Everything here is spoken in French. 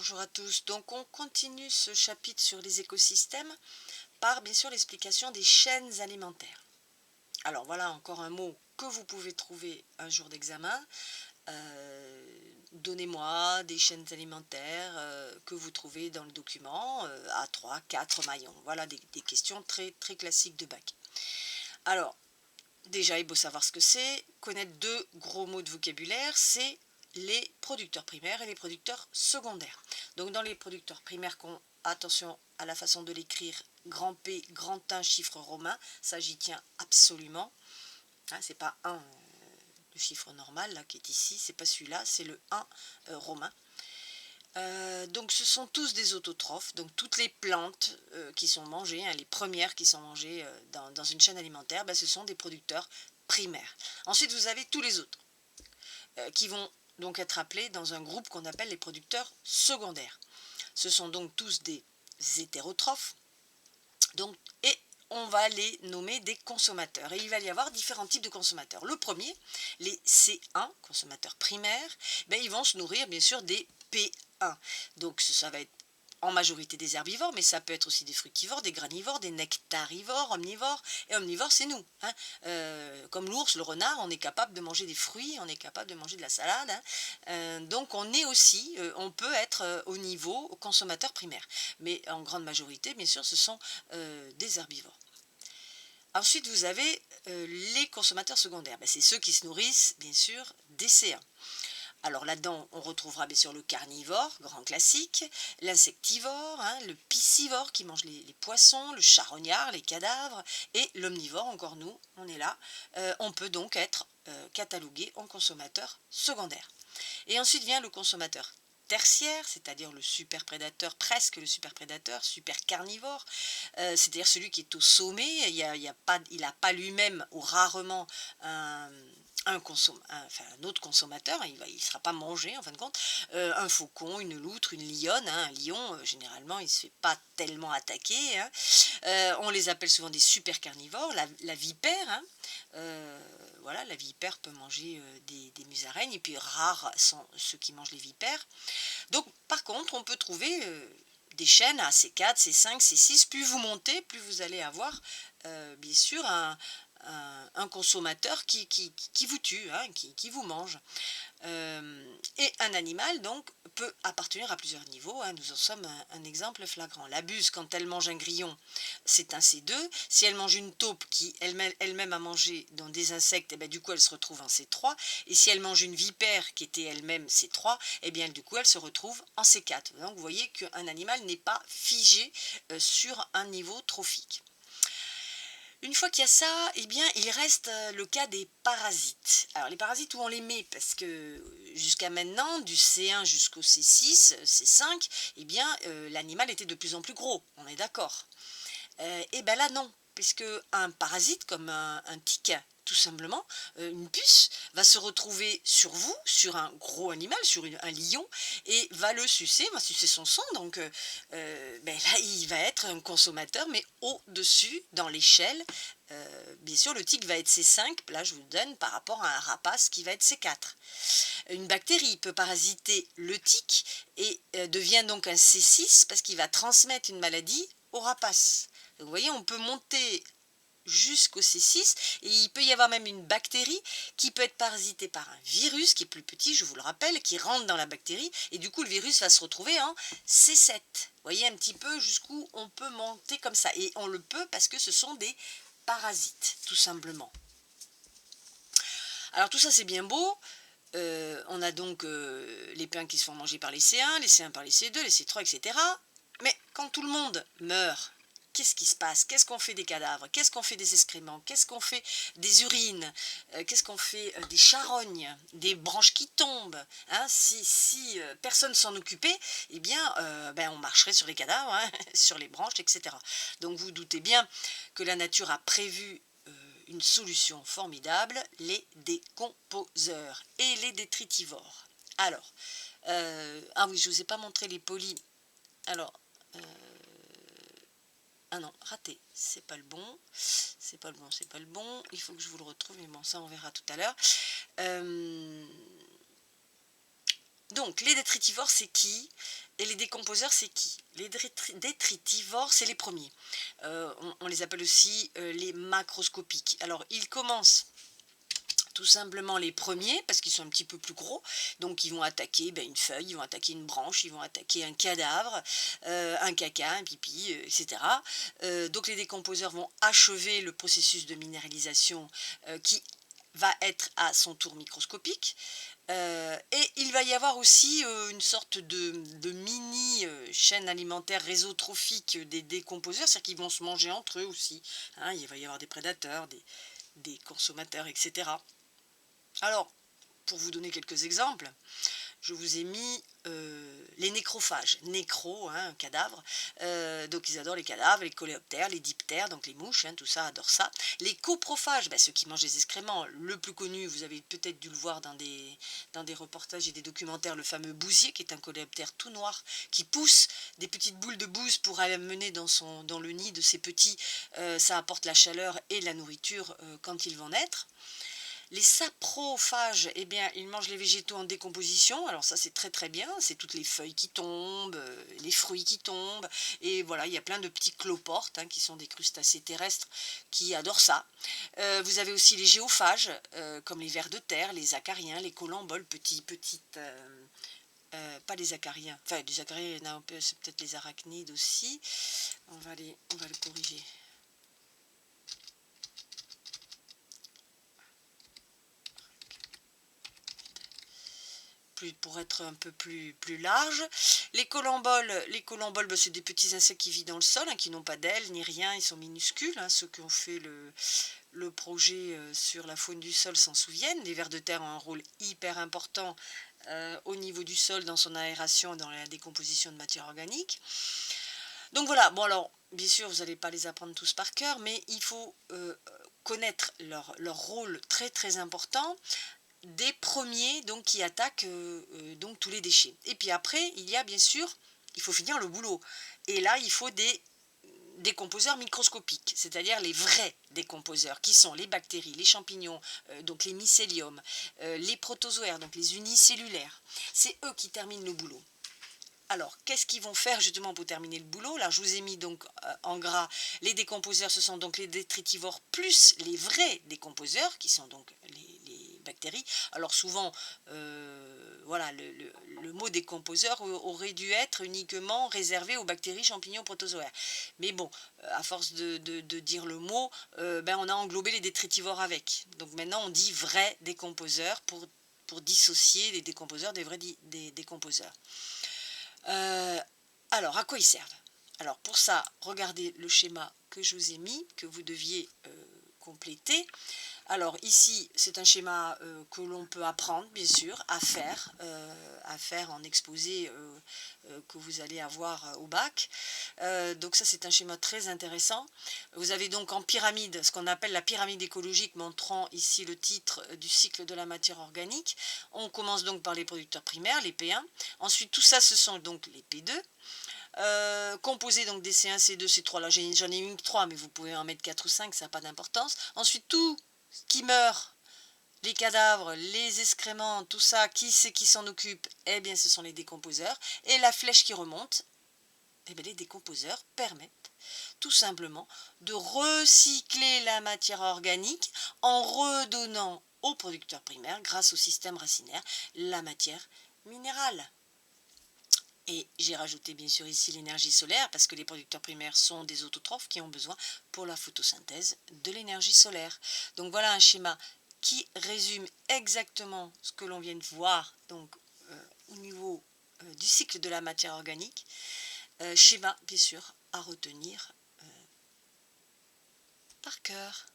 bonjour à tous. Donc on continue ce chapitre sur les écosystèmes par bien sûr l'explication des chaînes alimentaires. Alors voilà encore un mot que vous pouvez trouver un jour d'examen. Donnez-moi des chaînes alimentaires que vous trouvez dans le document à 3, 4 maillons. Voilà des questions très, très classiques de bac. Alors déjà il faut savoir ce que c'est. Connaître deux gros mots de vocabulaire, c'est les producteurs primaires et les producteurs secondaires. Donc dans les producteurs primaires, attention à la façon de l'écrire, grand P, grand 1, chiffre romain, ça j'y tiens absolument. Hein, c'est pas 1, le chiffre normal là qui est ici, c'est pas celui-là, c'est le 1 romain. Donc ce sont tous des autotrophes, donc toutes les plantes qui sont mangées, hein, les premières qui sont mangées dans une chaîne alimentaire, ce sont des producteurs primaires. Ensuite vous avez tous les autres qui vont donc être appelés dans un groupe qu'on appelle les producteurs secondaires. Ce sont donc tous des hétérotrophes, donc, et on va les nommer des consommateurs. Et il va y avoir différents types de consommateurs. Le premier, les C1, consommateurs primaires, ils vont se nourrir bien sûr des P1. Donc ça va être en majorité des herbivores, mais ça peut être aussi des fructivores, des granivores, des nectarivores, omnivores. Et omnivores, c'est nous. Hein. Comme l'ours, le renard, on est capable de manger des fruits, on est capable de manger de la salade. Hein. Donc on est aussi, on peut être au niveau consommateur primaire. Mais en grande majorité, bien sûr, ce sont des herbivores. Ensuite, vous avez les consommateurs secondaires. C'est ceux qui se nourrissent, bien sûr, des C1. Alors là-dedans, on retrouvera bien sûr le carnivore, grand classique, l'insectivore, hein, le piscivore qui mange les poissons, le charognard, les cadavres, et l'omnivore, encore nous, on est là. On peut donc être catalogué en consommateur secondaire. Et ensuite vient le consommateur tertiaire, c'est-à-dire le super prédateur, presque le super prédateur, super carnivore, c'est-à-dire celui qui est au sommet, il n'a pas lui-même ou rarement un autre consommateur, il ne sera pas mangé en fin de compte, un faucon, une loutre, une lionne, hein, un lion, généralement il ne se fait pas tellement attaquer, hein. On les appelle souvent des super carnivores, la vipère, hein, voilà, la vipère peut manger des musaraignes, et puis rares sont ceux qui mangent les vipères. Donc par contre, on peut trouver des chaînes à C4, C5, C6, plus vous montez, plus vous allez avoir bien sûr un consommateur qui vous tue, hein, qui vous mange. Et un animal donc peut appartenir à plusieurs niveaux, hein, nous en sommes un exemple flagrant. La buse, quand elle mange un grillon, c'est un C2. Si elle mange une taupe qui elle-même a mangé dans des insectes, du coup elle se retrouve en C3. Et si elle mange une vipère qui était elle-même C3, du coup elle se retrouve en C4. Donc vous voyez qu'un animal n'est pas figé sur un niveau trophique. Une fois qu'il y a ça, il reste le cas des parasites. Alors les parasites, où on les met? Parce que jusqu'à maintenant, du C1 jusqu'au C6, C5, l'animal était de plus en plus gros, on est d'accord. Là non, puisque un parasite comme un tic, tout simplement, une puce, va se retrouver sur vous, sur un gros animal, sur un lion, et va sucer son sang, donc là il va être un consommateur, mais au-dessus, dans l'échelle, bien sûr le tic va être C5, là je vous donne par rapport à un rapace qui va être C4. Une bactérie peut parasiter le tic et devient donc un C6 parce qu'il va transmettre une maladie au rapace. Donc, vous voyez, on peut monter jusqu'au C6 et il peut y avoir même une bactérie qui peut être parasitée par un virus qui est plus petit, je vous le rappelle, qui rentre dans la bactérie et du coup le virus va se retrouver en C7. Vous voyez un petit peu jusqu'où on peut monter comme ça, et on le peut parce que ce sont des parasites, tout simplement. Alors tout ça c'est bien beau. On a donc les pains qui se font manger par les C1, les C1 par les C2, les C3, etc. Mais quand tout le monde meurt, qu'est-ce qui se passe? Qu'est-ce qu'on fait des cadavres? Qu'est-ce qu'on fait des excréments? Qu'est-ce qu'on fait des urines? Qu'est-ce qu'on fait des charognes? Des branches qui tombent, hein? Si personne s'en occupait, on marcherait sur les cadavres, hein, sur les branches, etc. Donc vous doutez bien que la nature a prévu une solution formidable, les décomposeurs et les détritivores. Alors, ah oui, je ne vous ai pas montré les polis. Alors, ah non, raté, c'est pas le bon, c'est pas le bon, c'est pas le bon, il faut que je vous le retrouve, mais bon, ça on verra tout à l'heure. Donc, les détritivores, c'est qui? Et les décomposeurs, c'est qui? Les détritivores, c'est les premiers. On les appelle aussi les macroscopiques. Alors, ils commencent tout simplement les premiers, parce qu'ils sont un petit peu plus gros, donc ils vont attaquer une feuille, ils vont attaquer une branche, ils vont attaquer un cadavre, un caca, un pipi, etc. Donc les décomposeurs vont achever le processus de minéralisation qui va être à son tour microscopique. Et il va y avoir aussi une sorte de mini chaîne alimentaire réseau trophique des décomposeurs, c'est-à-dire qu'ils vont se manger entre eux aussi, hein, il va y avoir des prédateurs, des consommateurs, etc. Alors, pour vous donner quelques exemples, je vous ai mis les nécrophages, nécro, hein, cadavre, donc ils adorent les cadavres, les coléoptères, les diptères, donc les mouches, hein, tout ça adore ça. Les coprophages, ceux qui mangent les excréments, le plus connu, vous avez peut-être dû le voir dans des reportages et des documentaires, le fameux bousier, qui est un coléoptère tout noir, qui pousse des petites boules de bouse pour aller mener dans le nid de ses petits, ça apporte la chaleur et la nourriture quand ils vont naître. Les saprophages, eh bien, ils mangent les végétaux en décomposition. Alors ça, c'est très très bien. C'est toutes les feuilles qui tombent, les fruits qui tombent. Et voilà, il y a plein de petits cloportes, hein, qui sont des crustacés terrestres qui adorent ça. Vous avez aussi les géophages, comme les vers de terre, les acariens, les colamboles, petites... pas les acariens. Enfin, les acariens, non, c'est peut-être les arachnides aussi. On va le corriger. Pour être un peu plus large. Les colamboles, c'est des petits insectes qui vivent dans le sol, hein, qui n'ont pas d'ailes ni rien, ils sont minuscules. Hein, ceux qui ont fait le projet sur la faune du sol s'en souviennent. Les vers de terre ont un rôle hyper important au niveau du sol, dans son aération, dans la décomposition de matière organique. Donc voilà, bon alors, bien sûr, vous n'allez pas les apprendre tous par cœur, mais il faut connaître leur rôle très très important, des premiers donc qui attaquent donc tous les déchets. Et puis après, il y a bien sûr, il faut finir le boulot. Et là, il faut des décomposeurs microscopiques, c'est-à-dire les vrais décomposeurs, qui sont les bactéries, les champignons, donc les mycéliums, les protozoaires, donc les unicellulaires. C'est eux qui terminent le boulot. Alors, qu'est-ce qu'ils vont faire justement pour terminer le boulot? Là, je vous ai mis donc en gras les décomposeurs, ce sont donc les détritivores plus les vrais décomposeurs, qui sont donc les bactéries. Alors souvent, voilà, le mot décomposeur aurait dû être uniquement réservé aux bactéries, champignons, protozoaires. Mais bon, à force de dire le mot, on a englobé les détritivores avec. Donc maintenant, on dit vrais décomposeurs pour dissocier les décomposeurs des vrais décomposeurs. Alors, à quoi ils servent? Alors, pour ça, regardez le schéma que je vous ai mis, que vous deviez compléter. Alors, ici, c'est un schéma que l'on peut apprendre, bien sûr, à faire en exposé que vous allez avoir au bac. Donc ça, c'est un schéma très intéressant. Vous avez donc en pyramide, ce qu'on appelle la pyramide écologique, montrant ici le titre du cycle de la matière organique. On commence donc par les producteurs primaires, les P1. Ensuite, tout ça, ce sont donc les P2. Composé donc des C1, C2, C3, là j'en ai mis 3, mais vous pouvez en mettre 4 ou 5, ça n'a pas d'importance. Ensuite, tout ce qui meurt, les cadavres, les excréments, tout ça, qui c'est qui s'en occupe? Eh bien, ce sont les décomposeurs. Et la flèche qui remonte, eh bien, les décomposeurs permettent tout simplement de recycler la matière organique en redonnant aux producteurs primaires, grâce au système racinaire, la matière minérale. Et j'ai rajouté bien sûr ici l'énergie solaire, parce que les producteurs primaires sont des autotrophes qui ont besoin pour la photosynthèse de l'énergie solaire. Donc voilà un schéma qui résume exactement ce que l'on vient de voir donc, au niveau du cycle de la matière organique. Schéma bien sûr à retenir par cœur.